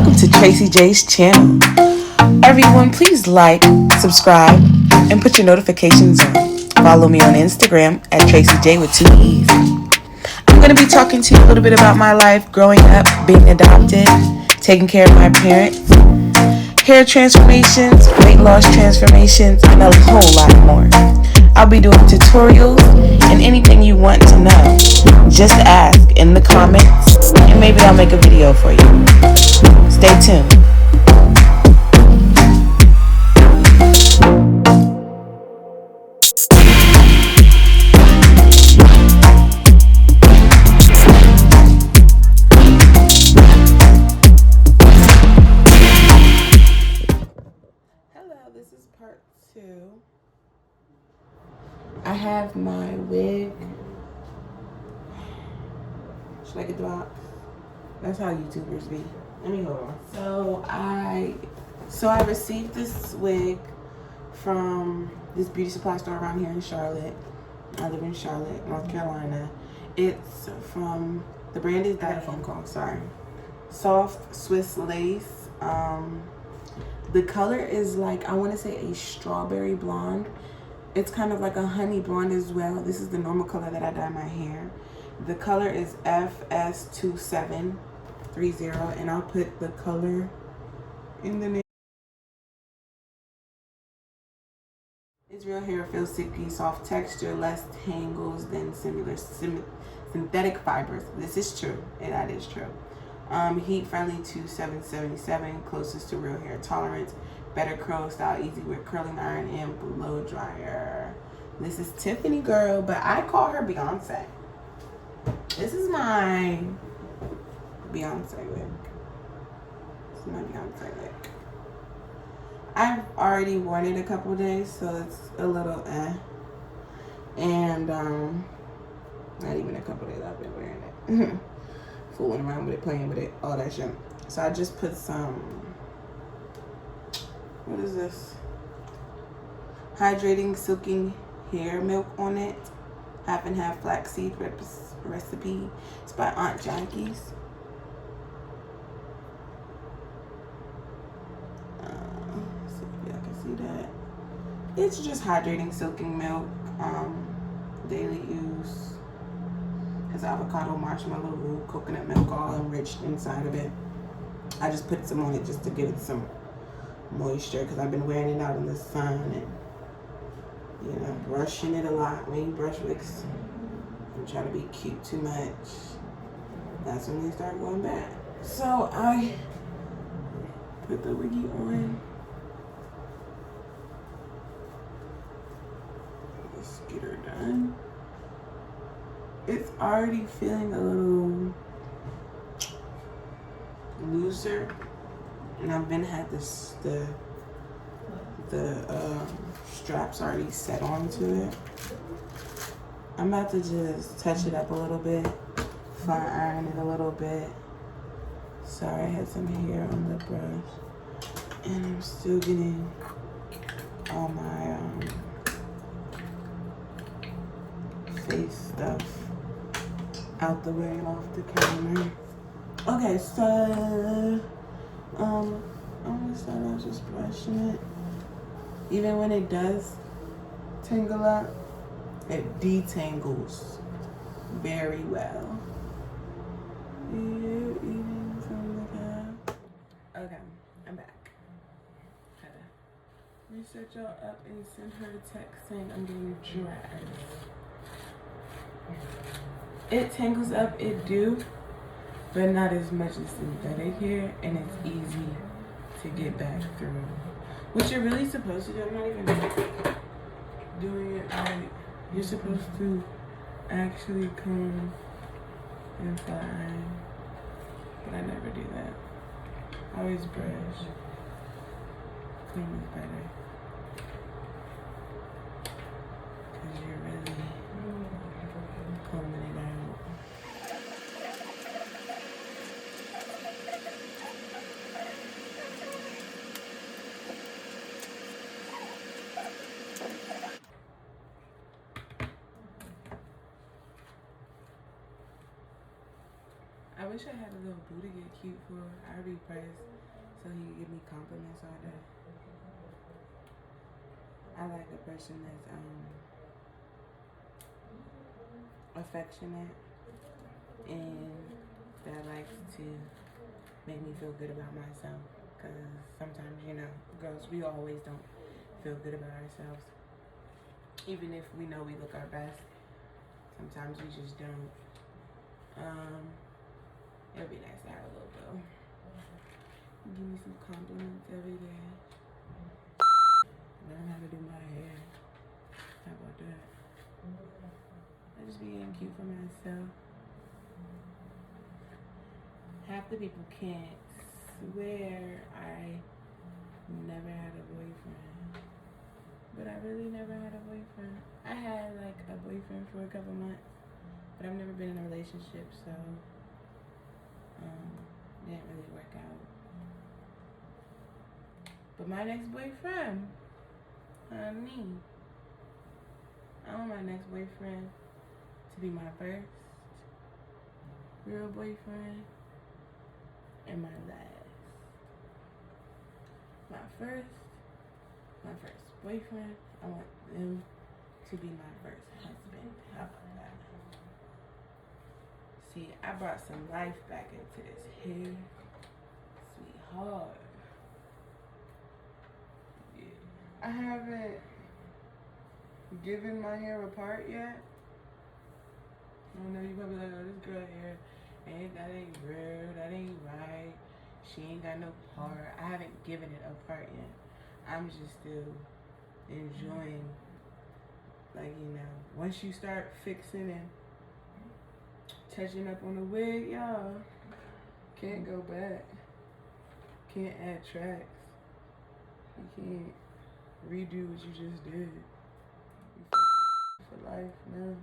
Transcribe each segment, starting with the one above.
welcome to Tracy J's channel. Everyone, please like, subscribe, and put your notifications on. Follow me on Instagram at Tracy J with 2 E's. I'm going to be talking to you a little bit about my life growing up, being adopted, taking care of my parents, hair transformations, weight loss transformations, and a whole lot more. I'll be doing tutorials and anything you want to know. Just ask in the comments and maybe I'll make a video for you. Stay tuned. Hello, this is part 2. I have my wig. Should I get the box? That's how YouTubers be. Let me hold on. So I received this wig from this beauty supply store around here in Charlotte. I live in Charlotte, North Carolina. It's from, the brand is, I got a phone call, sorry. Soft Swiss Lace. The color is like, I want to say a strawberry blonde. It's kind of like a honey blonde as well. This is the normal color that I dye my hair. The color is FS2730, and I'll put the color in the name. It's real hair, feels silky, soft texture, less tangles than synthetic fibers. This is true, and that is true. Heat friendly to 777, closest to real hair tolerance, better curl style, easy with curling iron and blow dryer. This is Tiffany girl, but I call her Beyonce. This is my Beyonce wig. This is my Beyonce wig. I've already worn it a couple days, so it's a little and not even a couple days I've been wearing it. Fooling around with it, playing with it, all that shit. So I just put some, what is this? Hydrating silky hair milk on it. Half and half flaxseed recipe. It's by Aunt Jackie's. See if y'all can see that. It's just hydrating silky milk, daily use. Has avocado, marshmallow root, coconut milk all enriched inside of it. I just put some on it just to give it some moisture because I've been wearing it out in the sun and, you know, brushing it a lot. When you brush wigs and try to be cute too much, that's when they start going bad. So I put the wiggy on. Let's get her done. It's already feeling a little looser, and I've been had this the straps already set onto it. I'm about to just touch it up a little bit, fine iron it a little bit. Sorry, I had some hair on the brush, and I'm still getting all my face stuff out the way and off the counter. Okay, so I'm gonna start off just brushing it. Even when it does tangle up, it detangles very well. You eating from the cup? Okay, I'm back. Gotta reset y'all up and send her a text saying I'm getting dressed. It tangles up, it do, but not as much as synthetic hair, and it's easy to get back through. What you're really supposed to do, I'm not even doing it right. You're supposed to actually comb and flat iron, but I never do that. I always brush. Comb is better. Because you're really combing it out. wish I had a little boo to get cute for. I'd be pressed so he could give me compliments all day. I like a person that's affectionate and that likes to make me feel good about myself. Because sometimes, you know, girls, we always don't feel good about ourselves. Even if we know we look our best, sometimes we just don't. It'd be nice to have a little boo. Give me some compliments every day. Learn how to do my hair. How about that? I just be getting cute for myself. Half the people can't swear I never had a boyfriend. But I really never had a boyfriend. I had like a boyfriend for a couple months, but I've never been in a relationship, so didn't really work out. But my next boyfriend, honey, I want my next boyfriend to be my first real boyfriend and my last. My first boyfriend, I want them to be my first husband. How about that? See, I brought some life back into this hair, sweetheart. Yeah. I haven't given my hair a part yet. I don't know, you probably like, oh, this girl hair, that ain't real, that ain't right. She ain't got no part. I haven't given it a part yet. I'm just still enjoying, like, you know, once you start fixing and touching up on the wig, y'all, can't go back. Can't add tracks. You can't redo what you just did. You for life now.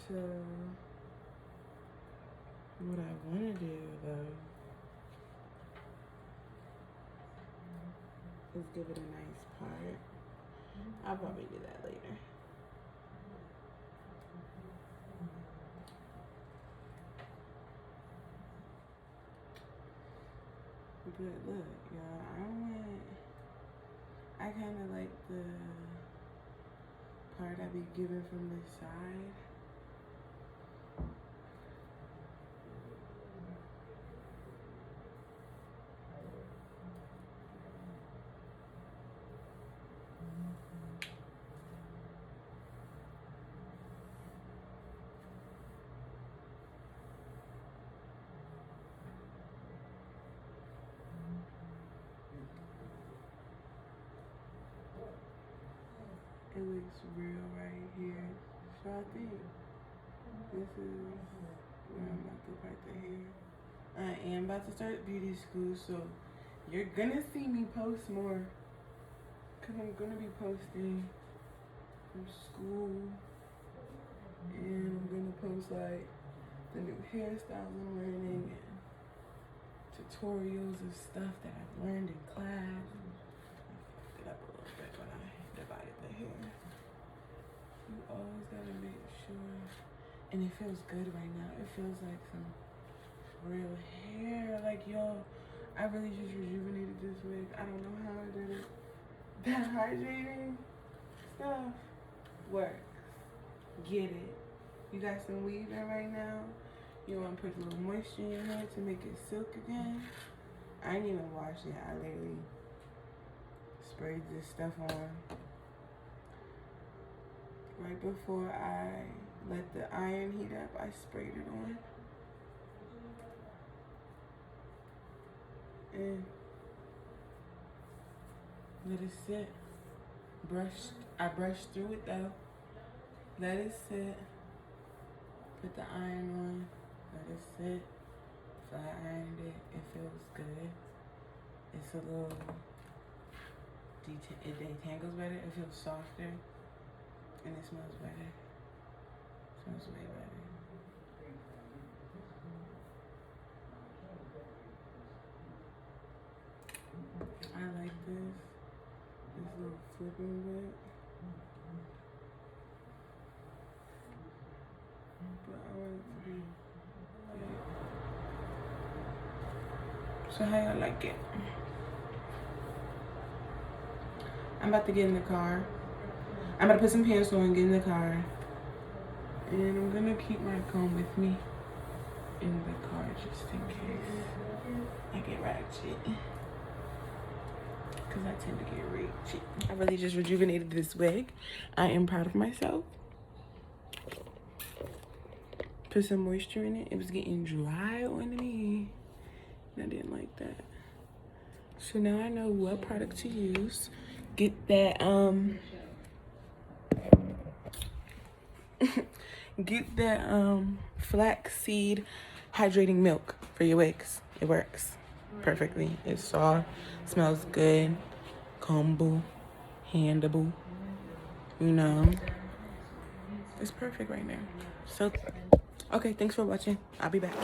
So, what I want to do, though, is give it a nice part. I'll probably do that later. But look, y'all, I kind of like the part I be giving from this side. It looks real right here. So I think this is where I'm about to part the hair. I am about to start beauty school, so you're gonna see me post more. Cause I'm gonna be posting from school. And I'm gonna post like the new hairstyles I'm learning and tutorials of stuff that I've learned in class. I fucked it up a little bit when I divided the hair. You always gotta make sure, and it feels good right now. It feels like some real hair. Like, yo, I really just rejuvenated this wig. I don't know how I did it. That hydrating stuff works. Get it. You got some weave in right now. You want to put a little moisture in your hair to make it silk again. I didn't even wash it. I literally sprayed this stuff on right before I let the iron heat up. I sprayed it on. And let it sit. I brushed through it though. Let it sit. Put the iron on. Let it sit. Flat ironed it. It feels good. It's a little, it detangles better. It feels softer. And it smells better. It smells way better. I like this little flipping bit. but I want it to be like. So how y'all like it? I'm about to get in the car. I'm about to put some pants on and get in the car. And I'm gonna keep my comb with me in the car just in case I get ratchet. Because I tend to get ratchet. I really just rejuvenated this wig. I am proud of myself. Put some moisture in it. It was getting dry on me. And I didn't like that. So now I know what product to use. Get that, get that, flaxseed hydrating milk for your wigs. It works perfectly. It's soft, smells good, combable, handable. You know, it's perfect right now. So, okay, thanks for watching. I'll be back.